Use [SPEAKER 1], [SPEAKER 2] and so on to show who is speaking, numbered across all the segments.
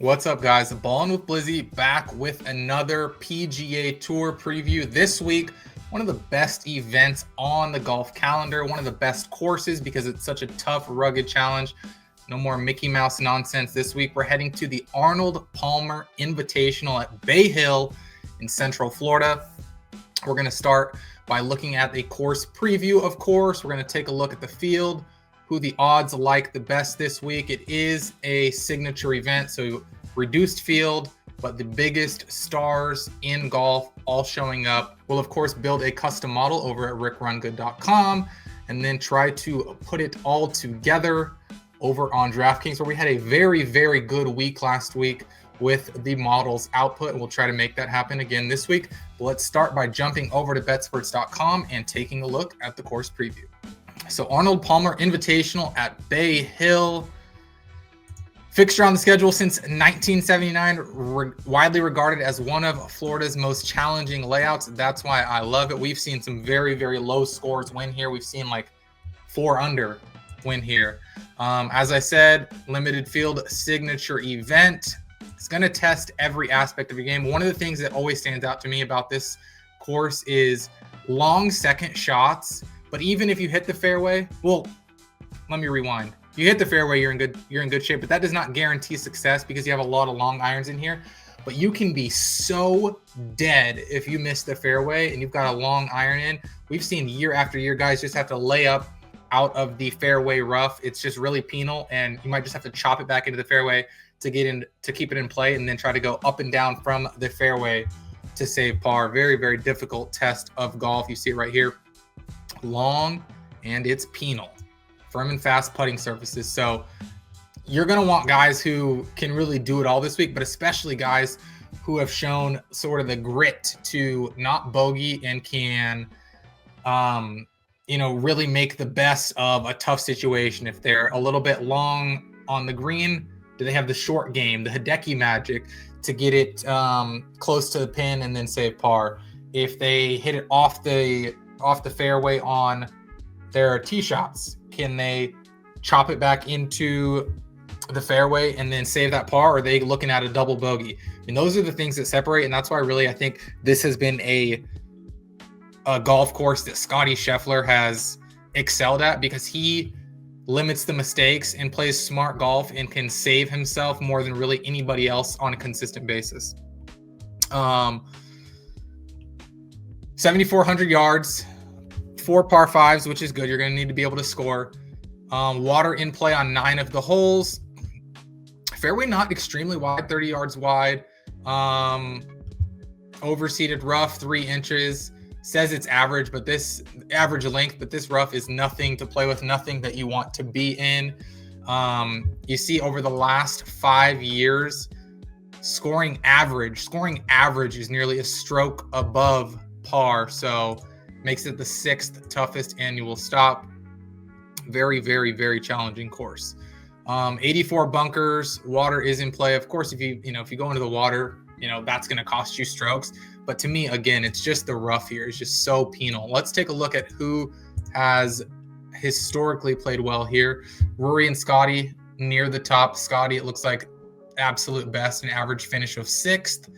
[SPEAKER 1] What's up, guys? Ballin With Blizzy back with another PGA Tour preview. This week, one of the best events on the golf calendar, one of the best courses because it's such a tough, rugged challenge. No more Mickey Mouse nonsense. This week, we're heading to the Arnold Palmer Invitational at Bay Hill in Central Florida. We're going to start by looking at a course preview, of course. We're going to take a look at the field, who the odds like the best this week. It is a signature event, so reduced field, but the biggest stars in golf all showing up. We'll, of course, build a custom model over at rickrungood.com and then try to put it all together over on DraftKings, where we had a very, very good week last week with the model's output. We'll try to make that happen again this week. But let's start by jumping over to betsports.com and taking a look at the course preview. So Arnold Palmer Invitational at Bay Hill. Fixture on the schedule since 1979, widely regarded as one of Florida's most challenging layouts. That's why I love it. We've seen some very, very low scores win here. We've seen like 4 under win here. As I said, limited field signature event. It's going to test every aspect of your game. One of the things that always stands out to me about this course is long second shots. But even if you hit the fairway, well, let me rewind. You hit the fairway, you're in good shape, but that does not guarantee success because you have a lot of long irons in here. But you can be so dead if you miss the fairway and you've got a long iron in. We've seen year after year guys just have to lay up out of the fairway rough. It's just really penal, and you might just have to chop it back into the fairway to get in, to keep it in play, and then try to go up and down from the fairway to save par. Very, very difficult test of golf. You see it right here. Long, and it's penal. Firm and fast putting surfaces. So you're going to want guys who can really do it all this week, but especially guys who have shown sort of the grit to not bogey and can, really make the best of a tough situation. If they're a little bit long on the green, do they have the short game, the Hideki magic to get it close to the pin and then save par? If they hit it off the fairway on their tee shots, can they chop it back into the fairway and then save that par? Or are they looking at a double bogey? And those are the things that separate. And that's why I think this has been a golf course that Scottie Scheffler has excelled at, because he limits the mistakes and plays smart golf and can save himself more than really anybody else on a consistent basis. 7,400 yards, 4 par 5s, which is good. You're going to need to be able to score. Water in play on 9 of the holes. Fairway not extremely wide, 30 yards wide. Overseeded rough, 3 inches. Says it's average, but this average length, but this rough is nothing to play with, nothing that you want to be in. You see over the last 5 years, scoring average is nearly a stroke above par. So makes it the 6th toughest annual stop. Very, very, very challenging course. 84 bunkers. Water is in play. Of course, if you go into the water, that's going to cost you strokes. But to me, again, it's just the rough here. It's just so penal. Let's take a look at who has historically played well here. Rory and Scottie near the top. Scottie, it looks like absolute best, an average finish of 6th.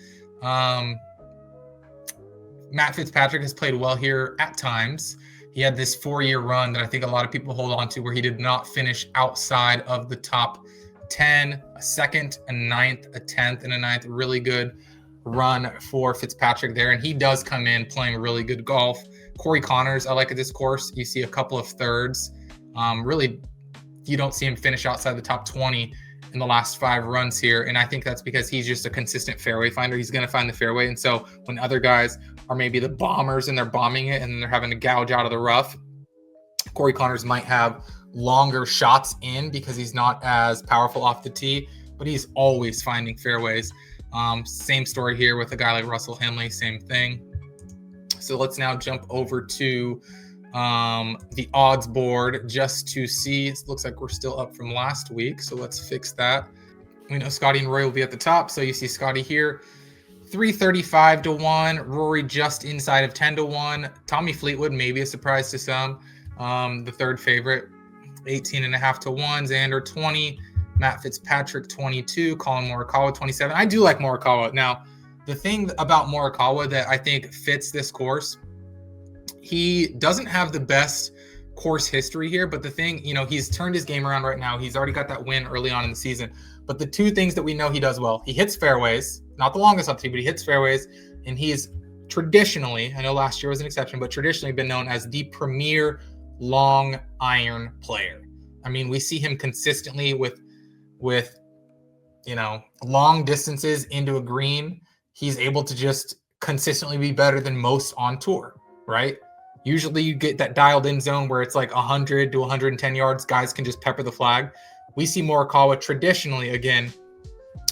[SPEAKER 1] Matt Fitzpatrick has played well here at times. He had this 4-year run that I think a lot of people hold on to, where he did not finish outside of the top 10, a 2nd, a 9th, a 10th, and a 9th. Really good run for Fitzpatrick there, and he does come in playing really good golf. Corey Connors, I like at this course. You see a couple of 3rds. Really, you don't see him finish outside the top 20 in the last 5 runs here, and I think that's because he's just a consistent fairway finder. He's going to find the fairway, and so when other guys are maybe the bombers and they're bombing it and they're having to gouge out of the rough, Corey Connors might have longer shots in because he's not as powerful off the tee, but he's always finding fairways. Same story here with a guy like Russell Henley, same thing. So let's now jump over to the odds board just to see. It looks like we're still up from last week, so let's fix that. We know Scottie and Rory will be at the top, so you see Scottie here, 335 to 1. Rory just inside of 10 to 1. Tommy Fleetwood, maybe a surprise to some, the 3rd favorite, 18.5 to 1. Xander 20. Matt Fitzpatrick, 22. Colin Morikawa, 27. I do like Morikawa. Now, the thing about Morikawa that I think fits this course, he doesn't have the best course history here, but the thing, he's turned his game around right now. He's already got that win early on in the season. But the two things that we know he does well, he hits fairways, not the longest on the tee, but he hits fairways, and he is traditionally, I know last year was an exception, but traditionally been known as the premier long iron player. I mean, we see him consistently with long distances into a green. He's able to just consistently be better than most on tour, right? Usually you get that dialed in zone where it's like 100 to 110 yards. Guys can just pepper the flag. We see Morikawa traditionally, again,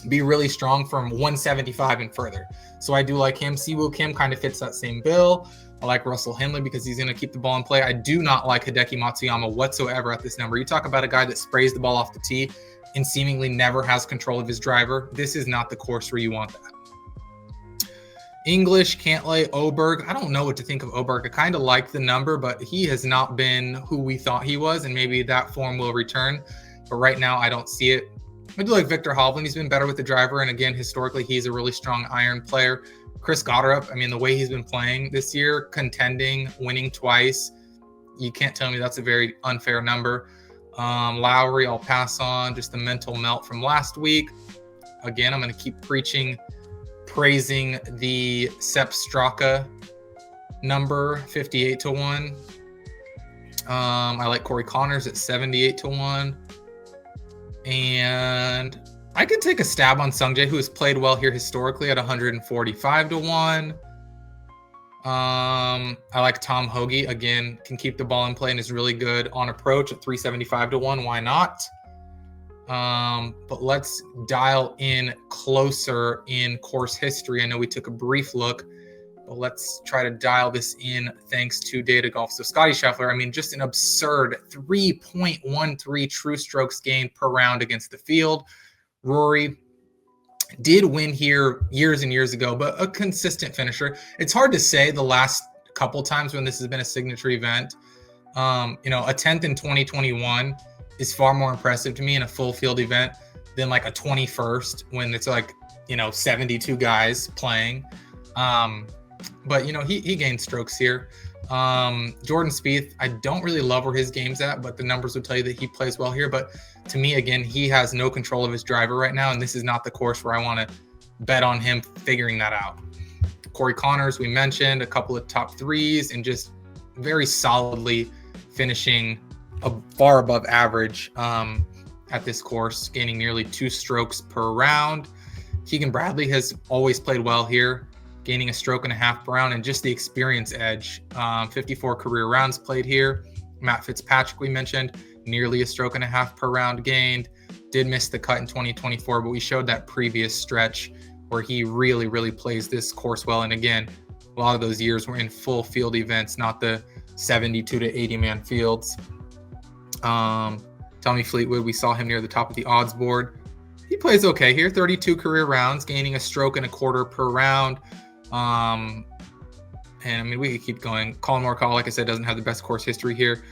[SPEAKER 1] be really strong from 175 and further. So I do like him. Siwoo Kim kind of fits that same bill. I like Russell Henley because he's going to keep the ball in play. I do not like Hideki Matsuyama whatsoever at this number. You talk about a guy that sprays the ball off the tee and seemingly never has control of his driver. This is not the course where you want that. English, Cantlay, Oberg. I don't know what to think of Oberg. I kind of like the number, but he has not been who we thought he was, and maybe that form will return. But right now, I don't see it. I do like Victor Hovland. He's been better with the driver, and again, historically, he's a really strong iron player. Chris Gotterup, I mean, the way he's been playing this year, contending, winning twice, you can't tell me that's a very unfair number. Lowry, I'll pass on. Just the mental melt from last week. Again, I'm going to keep praising the Sepp Straka number, 58 to 1. I like Corey Connors at 78 to 1. And I could take a stab on Sungjae, who has played well here historically, at 145 to 1. I like Tom Hoagie. Again, can keep the ball in play and is really good on approach at 375 to 1. Why not? But let's dial in closer in course history. I know we took a brief look, but let's try to dial this in thanks to Data Golf. So Scotty Scheffler, I mean, just an absurd 3.13 true strokes gained per round against the field. Rory did win here years and years ago, but a consistent finisher. It's hard to say the last couple times when this has been a signature event. A 10th in 2021 is far more impressive to me in a full field event than like a 21st when it's like, 72 guys playing. But he gained strokes here. Jordan Spieth, I don't really love where his game's at, but the numbers would tell you that he plays well here. But to me, again, he has no control of his driver right now, and this is not the course where I want to bet on him figuring that out. Corey Connors, we mentioned, a couple of top threes and just very solidly finishing far above average at this course, gaining nearly 2 strokes per round. Keegan Bradley has always played well here, gaining a stroke and a half per round, and just the experience edge. 54 career rounds played here. Matt Fitzpatrick, we mentioned, nearly a stroke and a half per round gained. Did miss the cut in 2024, but we showed that previous stretch where he really, really plays this course well. And again, a lot of those years were in full field events, not the 72 to 80 man fields. Tommy Fleetwood, we saw him near the top of the odds board. He plays okay here, 32 career rounds, gaining a stroke and a quarter per round. And I mean, we could keep going. Colin Morikawa, like I said, doesn't have the best course history here.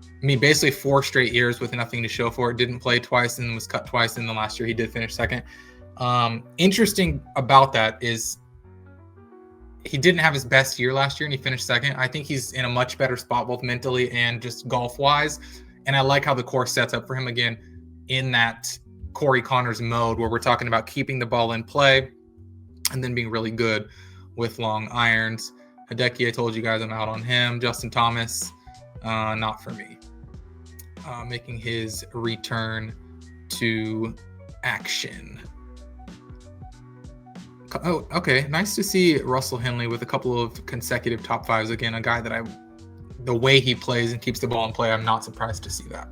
[SPEAKER 1] I mean, basically 4 straight years with nothing to show for it. Didn't play twice and was cut twice. In the last year, he did finish second. Interesting about that is he didn't have his best year last year and he finished second. I think he's in a much better spot, both mentally and just golf-wise. And I like how the course sets up for him again in that Corey Connors mode where we're talking about keeping the ball in play and then being really good with long irons. Hideki, I told you guys I'm out on him. Justin Thomas, not for me. Making his return to action. Oh, okay. Nice to see Russell Henley with a couple of consecutive top fives. Again, a guy that the way he plays and keeps the ball in play, I'm not surprised to see that.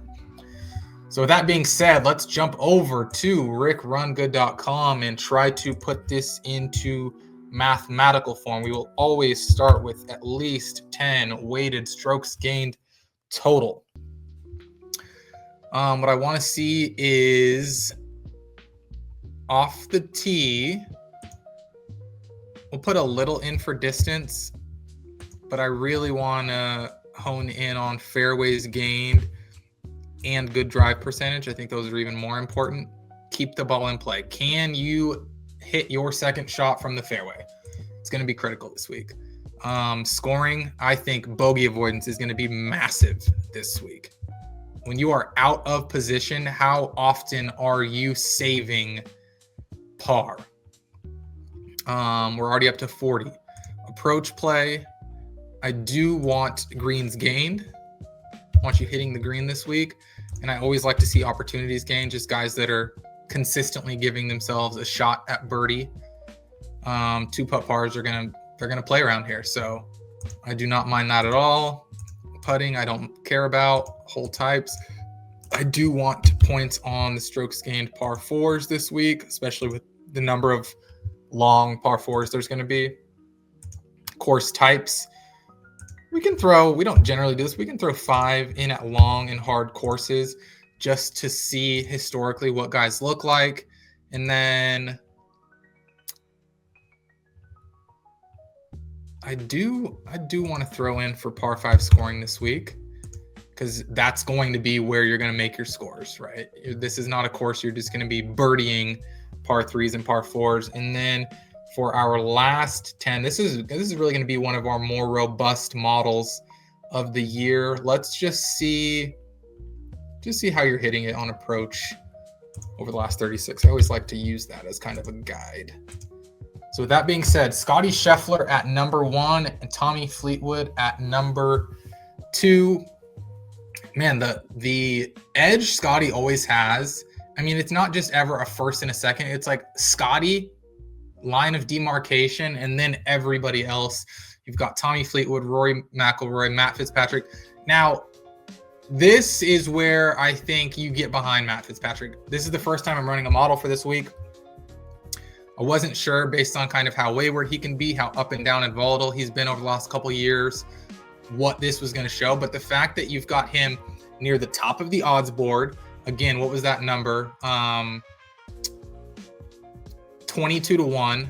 [SPEAKER 1] So with that being said, let's jump over to rickrungood.com and try to put this into mathematical form. We will always start with at least 10 weighted strokes gained total. What I want to see is off the tee. We'll put a little in for distance, but I really want to hone in on fairways gained and good drive percentage. I think those are even more important. Keep the ball in play. Can you hit your second shot from the fairway? It's going to be critical this week. Scoring, I think bogey avoidance is going to be massive this week. When you are out of position, how often are you saving par? We're already up to 40. Approach play, I do want greens gained. I want you hitting the green this week. And I always like to see opportunities gained, just guys that are consistently giving themselves a shot at birdie. 2-putt pars are they're gonna play around here. So I do not mind that at all. Putting, I don't care about. Hole types. I do want points on the strokes gained par fours this week, especially with the number of long par fours there's going to be. Course types. We don't generally do this. We can throw 5 in at long and hard courses just to see historically what guys look like. And then I do want to throw in for par 5 scoring this week, because that's going to be where you're going to make your scores, right? This is not a course you're just going to be birdieing par 3s and par 4s. And then for our last 10, this is really going to be one of our more robust models of the year. Let's just see how you're hitting it on approach over the last 36. I always like to use that as kind of a guide. So with that being said, Scotty Scheffler at number 1 and Tommy Fleetwood at number 2. Man, the edge Scotty always has. I mean, it's not just ever a first and a second. It's like Scotty, line of demarcation, and then everybody else. You've got Tommy Fleetwood, Rory McIlroy, Matt Fitzpatrick. Now, this is where I think you get behind Matt Fitzpatrick. This is the first time I'm running a model for this week. I wasn't sure, based on kind of how wayward he can be, how up and down and volatile he's been over the last couple of years, what this was going to show. But the fact that you've got him near the top of the odds board, again, what was that number? 22-1,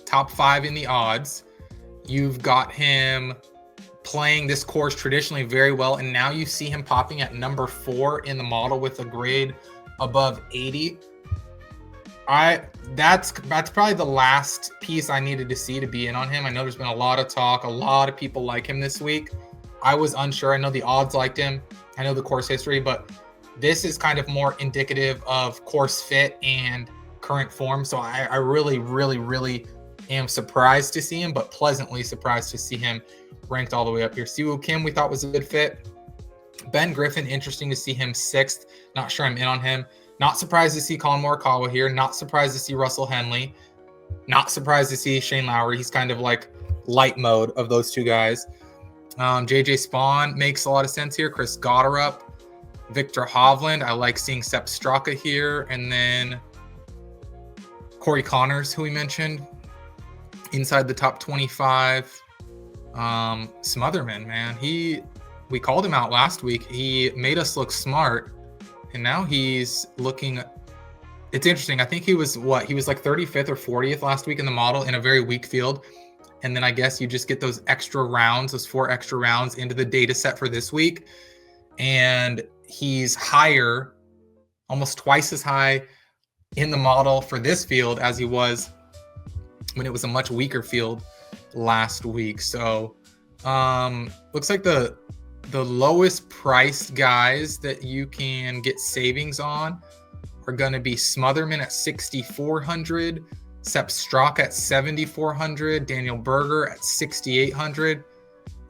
[SPEAKER 1] top 5 in the odds. You've got him playing this course traditionally very well, and now you see him popping at number 4 in the model with a grade above 80. That's probably the last piece I needed to see to be in on him. I know there's been a lot of talk. A lot of people like him this week. I was unsure. I know the odds liked him. I know the course history, but this is kind of more indicative of course fit and current form. So I really, really, really am surprised to see him, but pleasantly surprised to see him ranked all the way up here. Siwoo Kim, we thought was a good fit. Ben Griffin, interesting to see him 6th. Not sure I'm in on him. Not surprised to see Colin Morikawa here. Not surprised to see Russell Henley. Not surprised to see Shane Lowry. He's kind of like light mode of those two guys. JJ Spawn makes a lot of sense here. Chris Gotterup, Victor Hovland. I like seeing Sepp Straka here. And then Corey Connors, who we mentioned, inside the top 25. Smotherman, man. We called him out last week. He made us look smart. And now he's looking, it's interesting. I think he was like 35th or 40th last week in the model in a very weak field. And then I guess you just get those extra rounds, those 4 extra rounds into the data set for this week. And he's higher, almost twice as high in the model for this field as he was when it was a much weaker field last week. So looks like the lowest priced guys that you can get savings on are going to be Smotherman at 6,400, Sepp Straka at 7,400, Daniel Berger at 6,800,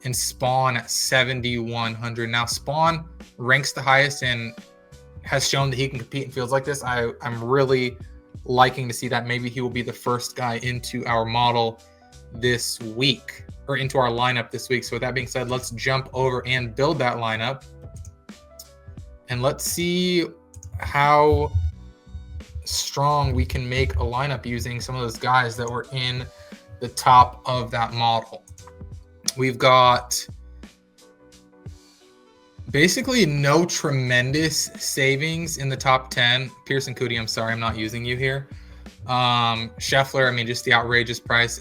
[SPEAKER 1] and Spawn at 7,100. Now Spawn ranks the highest and has shown that he can compete in fields like this. I'm really liking to see that. Maybe he will be the first guy into our model this week, or into our lineup this week. So with that being said, let's jump over and build that lineup. And let's see how strong we can make a lineup using some of those guys that were in the top of that model. We've got basically no tremendous savings in the top 10. Pearson Cootie, I'm sorry, I'm not using you here. Scheffler, I mean, just the outrageous price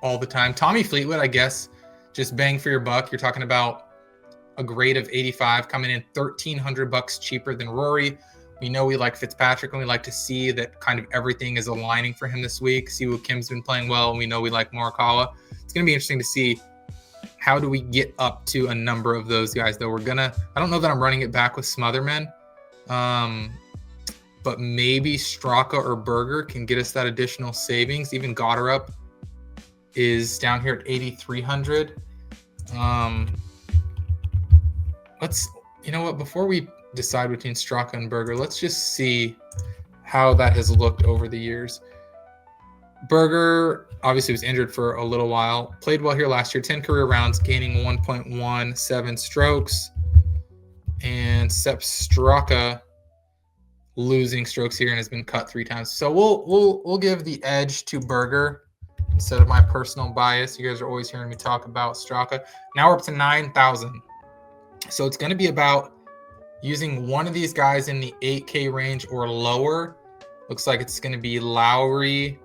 [SPEAKER 1] all the time. Tommy Fleetwood, I guess, just bang for your buck. You're talking about a grade of 85, coming in $1,300 cheaper than Rory. We know we like Fitzpatrick, and we like to see that kind of everything is aligning for him this week. See what Kim's been playing well, and we know we like Morikawa. It's going to be interesting to see how do we get up to a number of those guys, though. I don't know that I'm running it back with Smotherman, but maybe Straka or Berger can get us that additional savings. Even Gotterup is down here at 8,300. Before we decide between Straka and Berger, let's just see how that has looked over the years. Berger obviously was injured for a little while, played well here last year, 10 career rounds, gaining 1.17 strokes, and Sepp Straka losing strokes here and has been cut 3 times. So we'll give the edge to Berger instead of my personal bias. You guys are always hearing me talk about Straka. Now we're up to 9,000. So it's going to be about using one of these guys in the 8K range or lower. Looks like it's going to be Lowry.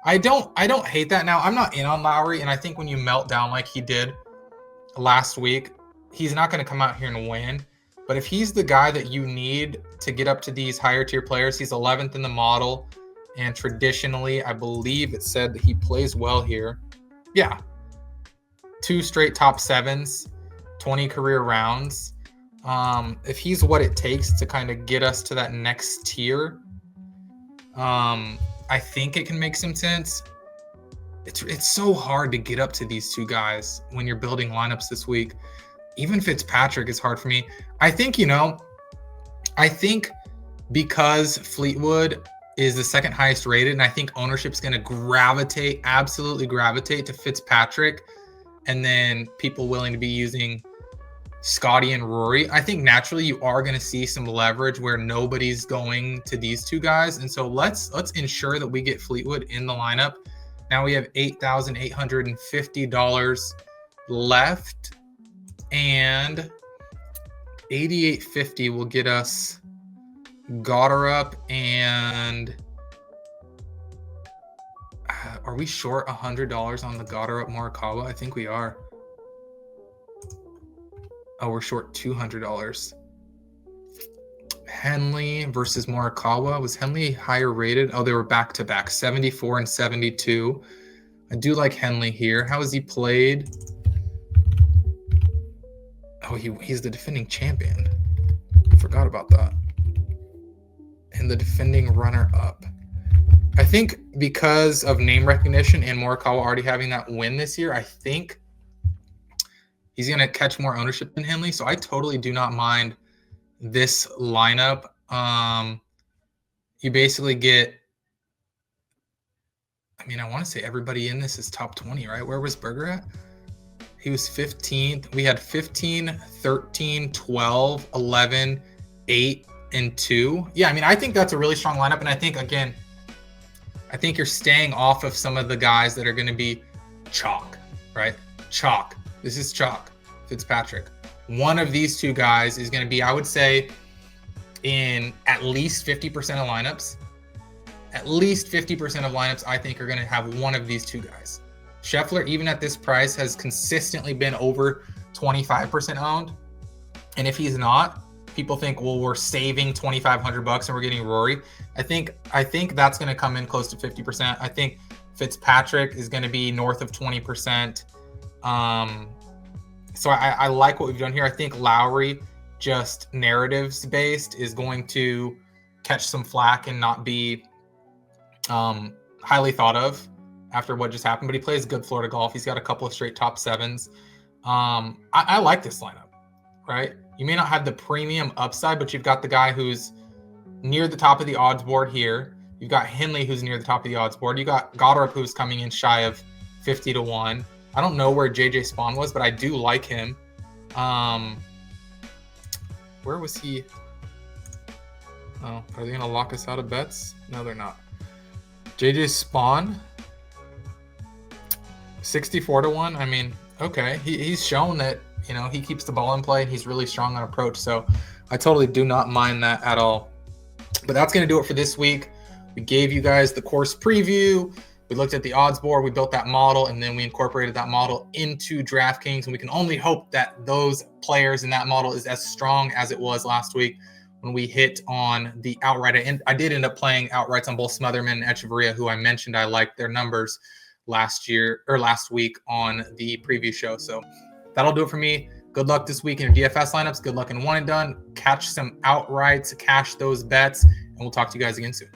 [SPEAKER 1] I don't hate that. Now, I'm not in on Lowry, and I think when you melt down like he did last week, he's not going to come out here and win. But if he's the guy that you need to get up to these higher tier players, he's 11th in the model. And traditionally, I believe it said that he plays well here. Yeah. 2 straight top 7s, 20 career rounds. If he's what it takes to kind of get us to that next tier, I think it can make some sense. It's so hard to get up to these 2 guys when you're building lineups this week. Even Fitzpatrick is hard for me. I think because Fleetwood is the second highest rated, and I think ownership's going to absolutely gravitate to Fitzpatrick, and then people willing to be using Scotty and Rory. I think naturally you are going to see some leverage where nobody's going to these 2 guys. And so let's ensure that we get Fleetwood in the lineup. Now we have $8,850 left, and 8,850 will get us Gotterup, and are we short $100 on the Gotterup Morikawa? I think we are. Oh, we're short $200. Henley versus Morikawa. Was Henley higher rated? Oh, they were back-to-back, 74 and 72. I do like Henley here. How has he played? Oh, he's the defending champion. I forgot about that. And the defending runner-up. I think because of name recognition and Morikawa already having that win this year, I think he's going to catch more ownership than Henley. So I totally do not mind this lineup. You basically get, I want to say everybody in this is top 20, right? Where was Berger at? He was 15th. We had 15, 13, 12, 11, 8, and 2. Yeah, I think that's a really strong lineup. And I think, again, you're staying off of some of the guys that are going to be chalk, right? Chalk. This is chalk. Fitzpatrick. One of these 2 guys is going to be, I would say, in at least 50% of lineups. At least 50% of lineups, I think, are going to have one of these 2 guys. Scheffler, even at this price, has consistently been over 25% owned. And if he's not, people think, well, we're saving $2,500 and we're getting Rory. I think that's going to come in close to 50%. I think Fitzpatrick is going to be north of 20%. So I like what we've done here. I think Lowry, just narratives based, is going to catch some flack and not be highly thought of after what just happened. But he plays good Florida golf. He's got a couple of straight top 7s. I like this lineup, right? You may not have the premium upside, but you've got the guy who's near the top of the odds board here. You've got Henley, who's near the top of the odds board. You got Gotterup, who's coming in shy of 50 to 1. I don't know where JJ Spawn was, but I do like him. Where was he? Oh, are they going to lock us out of bets? No, they're not. JJ Spawn, 64 to 1. Okay. He's shown that, he keeps the ball in play and he's really strong on approach. So I totally do not mind that at all. But that's going to do it for this week. We gave you guys the course preview. We looked at the odds board, we built that model, and then we incorporated that model into DraftKings. And we can only hope that those players in that model is as strong as it was last week when we hit on the outright. And I did end up playing outrights on both Smotherman and Echeverria, who I mentioned I liked their numbers last week on the preview show. So that'll do it for me. Good luck this week in your DFS lineups. Good luck in one and done. Catch some outrights, cash those bets, and we'll talk to you guys again soon.